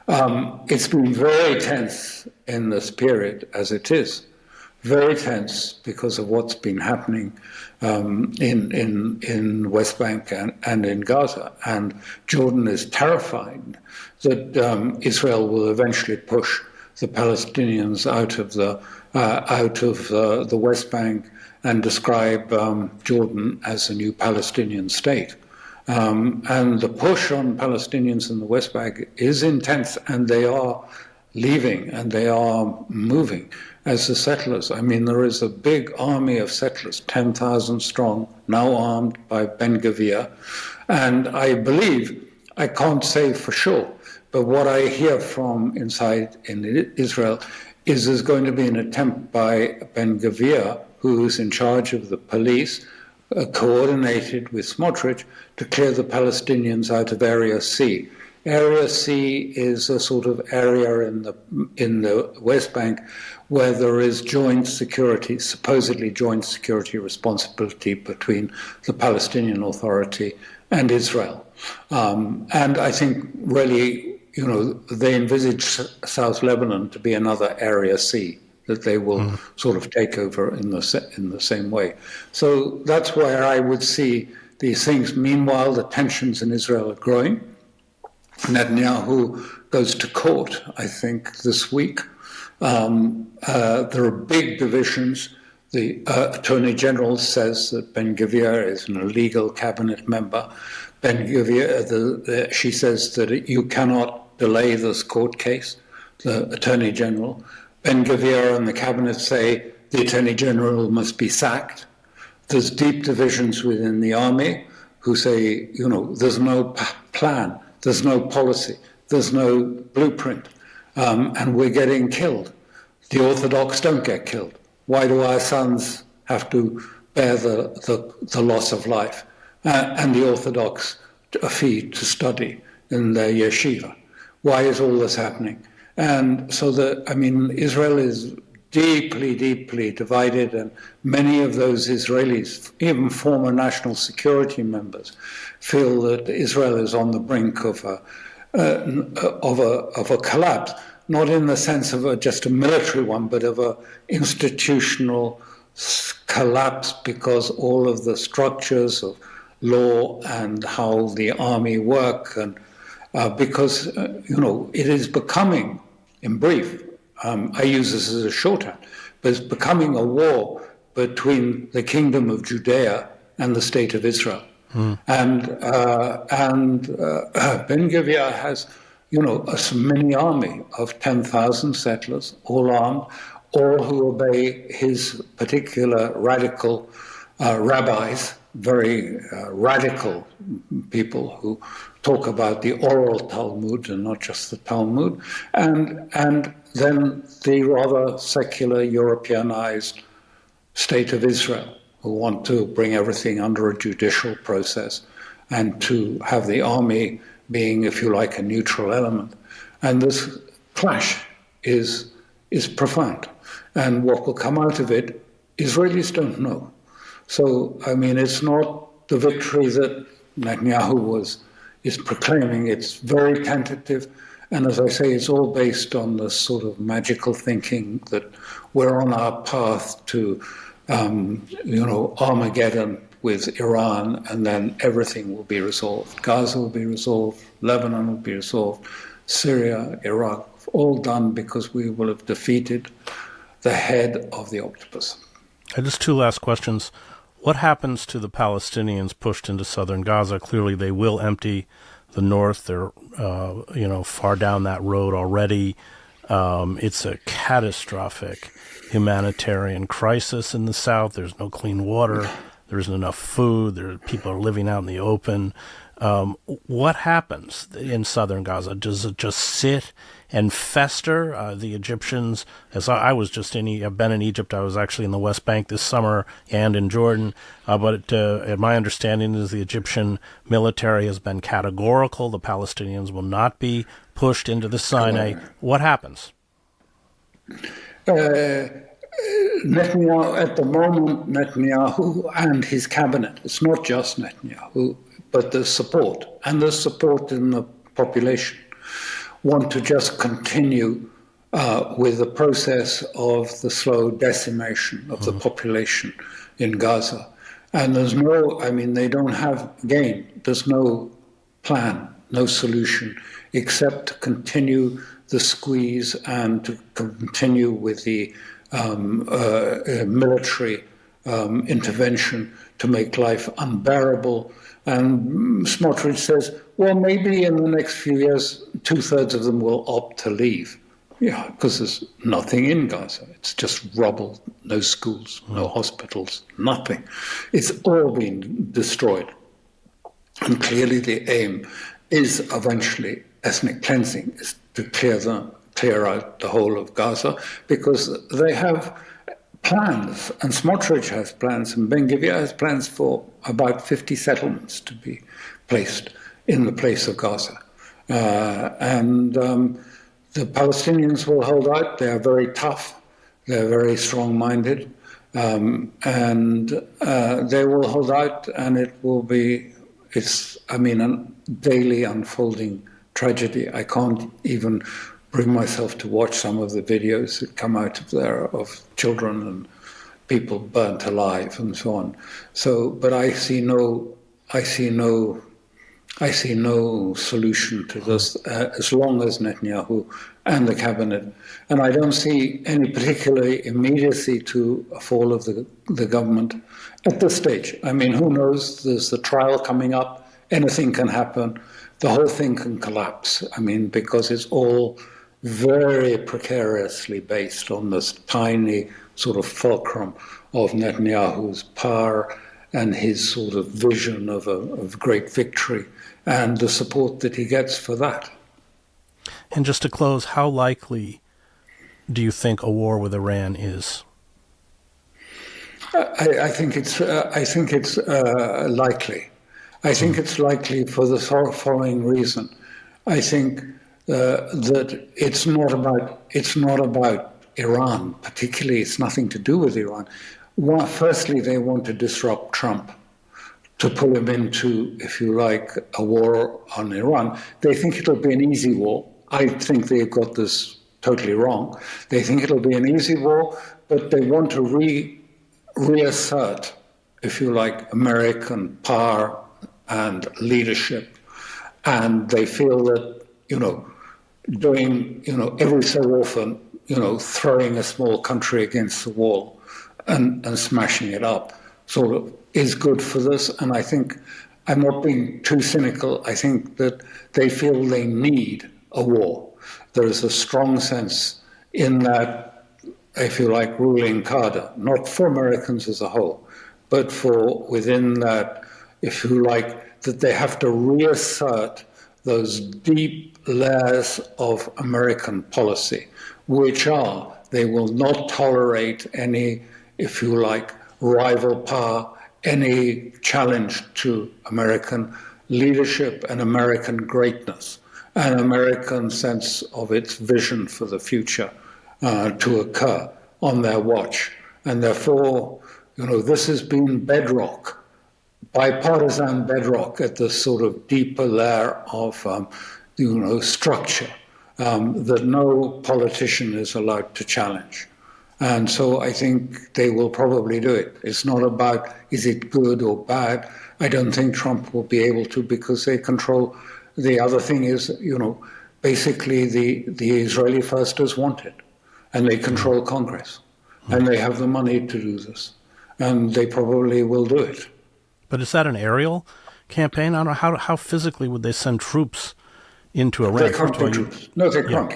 It's been very tense in this period, as it is. Very tense because of what's been happening in West Bank and in Gaza. And Jordan is terrified that Israel will eventually push the Palestinians out of the West Bank and describe Jordan as a new Palestinian state. And the push on Palestinians in the West Bank is intense, and they are leaving and they are moving as the settlers. I mean, there is a big army of settlers, 10,000 strong, now armed by Ben-Gvir. And I believe, I can't say for sure, but what I hear from inside in Israel is there's going to be an attempt by Ben-Gvir, who is in charge of the police, coordinated with Smotrich, to clear the Palestinians out of Area C. Area C is a sort of area in the West Bank where there is joint security, supposedly joint security responsibility between the Palestinian Authority and Israel. And I think really, they envisage South Lebanon to be another Area C that they will sort of take over in the same way. So that's where I would see these things. Meanwhile, the tensions in Israel are growing. Netanyahu goes to court, I think, this week. There are big divisions. The Attorney General says that Ben-Gvir is an illegal cabinet member. Ben-Gvir, she says that you cannot delay this court case, the Attorney General. Ben-Gvir and the cabinet say the Attorney General must be sacked. There's deep divisions within the army who say, there's no plan, there's no policy, there's no blueprint, and we're getting killed. The Orthodox don't get killed. Why do our sons have to bear the loss of life? And the Orthodox a fee to study in their yeshiva. Why is all this happening? And so Israel is deeply, deeply divided, and many of those Israelis, even former national security members, feel that Israel is on the brink of a collapse, not in the sense of just a military one, but of an institutional collapse, because all of the structures of law and how the army work, and because it is becoming, in brief, I use this as a shorthand, but it's becoming a war between the Kingdom of Judea and the State of Israel. And Ben-Gvir has, a mini army of 10,000 settlers, all armed, all who obey his particular radical rabbis, very radical people who talk about the oral Talmud and not just the Talmud, and then the rather secular Europeanized State of Israel, who want to bring everything under a judicial process and to have the army being, if you like, a neutral element. And this clash is profound. And what will come out of it, Israelis don't know. So, it's not the victory that Netanyahu is proclaiming. It's very tentative. And as I say, it's all based on this sort of magical thinking that we're on our path to, Armageddon with Iran, and then everything will be resolved. Gaza will be resolved, Lebanon will be resolved, Syria, Iraq, all done because we will have defeated the head of the octopus. Just two last questions. What happens to the Palestinians pushed into southern Gaza? Clearly they will empty the north. They're, far down that road already. It's a catastrophic humanitarian crisis in the south. There's no clean water. There isn't enough food. People are living out in the open. What happens in southern Gaza? Does it just sit and fester? The Egyptians, as I've been in Egypt. I was actually in the West Bank this summer and in Jordan. But my understanding is the Egyptian military has been categorical. The Palestinians will not be pushed into the Sinai. What happens? Netanyahu, at the moment, Netanyahu and his cabinet, it's not just Netanyahu, but the support, and the support in the population, want to just continue with the process of the slow decimation of the population in Gaza. And there's no, I mean, they don't have, again, there's no plan, no solution, except to continue the squeeze and to continue with the military intervention to make life unbearable. And Smotrich says, well, maybe in the next few years, 2/3 of them will opt to leave. Yeah, because there's nothing in Gaza. It's just rubble, no schools, no hospitals, nothing. It's all been destroyed. And clearly the aim is eventually ethnic cleansing, is to clear out the whole of Gaza, because they have plans, and Smotrich has plans, and Ben-Gvir has plans for about 50 settlements to be placed in the place of Gaza. The Palestinians will hold out. They are very tough. They're very strong-minded. And they will hold out, and it will be, a daily unfolding tragedy. I can't even bring myself to watch some of the videos that come out of there of children and people burnt alive and so on. So, but I see no solution to this as long as Netanyahu and the cabinet, and I don't see any particular immediacy to a fall of the government at this stage. I mean, who knows? There's the trial coming up. Anything can happen. The whole thing can collapse. I mean, because it's all very precariously based on this tiny sort of fulcrum of Netanyahu's power and his sort of vision of great victory and the support that he gets for that. And just to close, how likely do you think a war with Iran is? I think it's likely. I think it's likely for the following reason. I think that it's not about Iran particularly. It's nothing to do with Iran. Firstly, they want to disrupt Trump, to pull him into, if you like, a war on Iran. They think it'll be an easy war. I think they've got this totally wrong. They think it'll be an easy war, but they want to reassert, if you like, American power and leadership. And they feel that, doing, every so often, throwing a small country against the wall and smashing it up sort of is good for this. And I think, I'm not being too cynical, I think that they feel they need a war. There is a strong sense in that, if you like, ruling cadre, not for Americans as a whole, but for within that, if you like, that they have to reassert those deep layers of American policy, which are, they will not tolerate any, if you like, rival power, any challenge to American leadership and American greatness, an American sense of its vision for the future to occur on their watch. And therefore, this has been bedrock, bipartisan bedrock at this sort of deeper layer of, structure that no politician is allowed to challenge. And so I think they will probably do it. It's not about, is it good or bad? I don't think Trump will be able to, because they control. The other thing is, basically the Israeli firsters want it, and they control Congress, and they have the money to do this, and they probably will do it. But is that an aerial campaign? I don't know, how physically would they send troops into Iran? They can't do troops. No, they can't.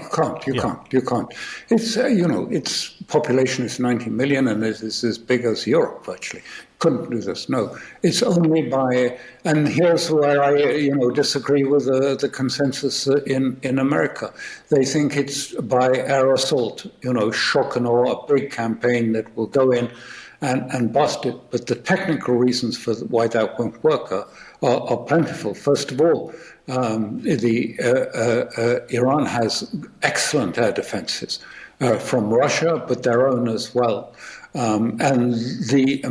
You can't. It's, its population is 90 million, and it is as big as Europe, virtually. Couldn't do this, no. It's only by, and here's where I, disagree with the consensus in America. They think it's by air assault, shock and awe, a big campaign that will go in and bust it. But the technical reasons for why that won't work are plentiful. First of all, Iran has excellent air defenses from Russia, but their own as well. And the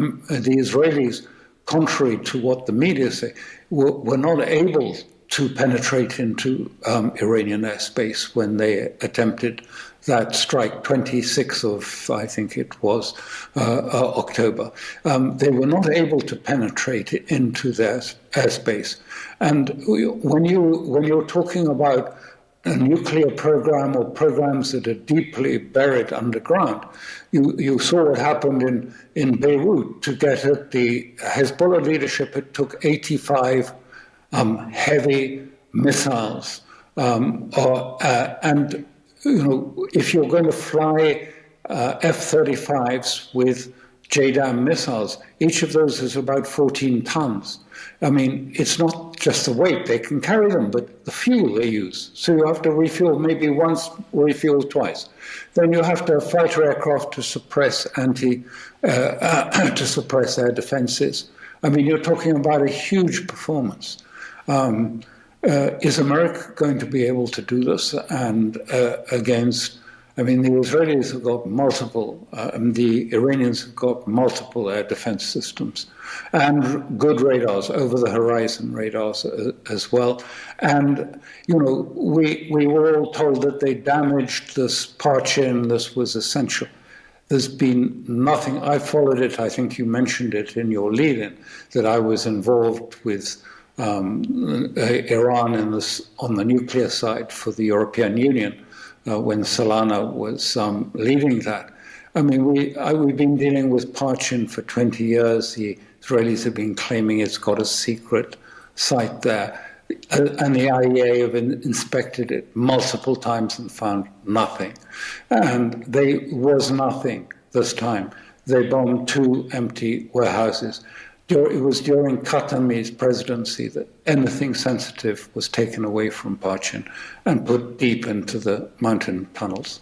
Israelis, contrary to what the media say, were not able to penetrate into Iranian airspace when they attempted that strike, 26th of, I think it was, October. They were not able to penetrate into their airspace. And when you're talking about a nuclear program or programs that are deeply buried underground, you saw what happened in Beirut. To get at the Hezbollah leadership, it took 85 heavy missiles. And if you're going to fly F-35s with JDAM missiles, each of those is about 14 tons. I mean, it's not just the weight, they can carry them, but the fuel they use. So you have to refuel maybe once, refuel twice. Then you have to have fighter aircraft to suppress to suppress air defenses. I mean, you're talking about a huge performance. Is America going to be able to do this? And against, I mean, the Israelis have got multiple, the Iranians have got multiple air defense systems and good radars, over-the-horizon radars as well. And, we were all told that they damaged this Parchin, this was essential. There's been nothing. I followed it, I think you mentioned it in your lead-in, that I was involved with Iran on the nuclear side for the European Union when Solana was leading that. I mean, we've been dealing with Parchin for 20 years. The Israelis have been claiming it's got a secret site there. And the IEA have inspected it multiple times and found nothing. And there was nothing this time. They bombed 2 empty warehouses. It was during Khatami's presidency that anything sensitive was taken away from Parchin and put deep into the mountain tunnels.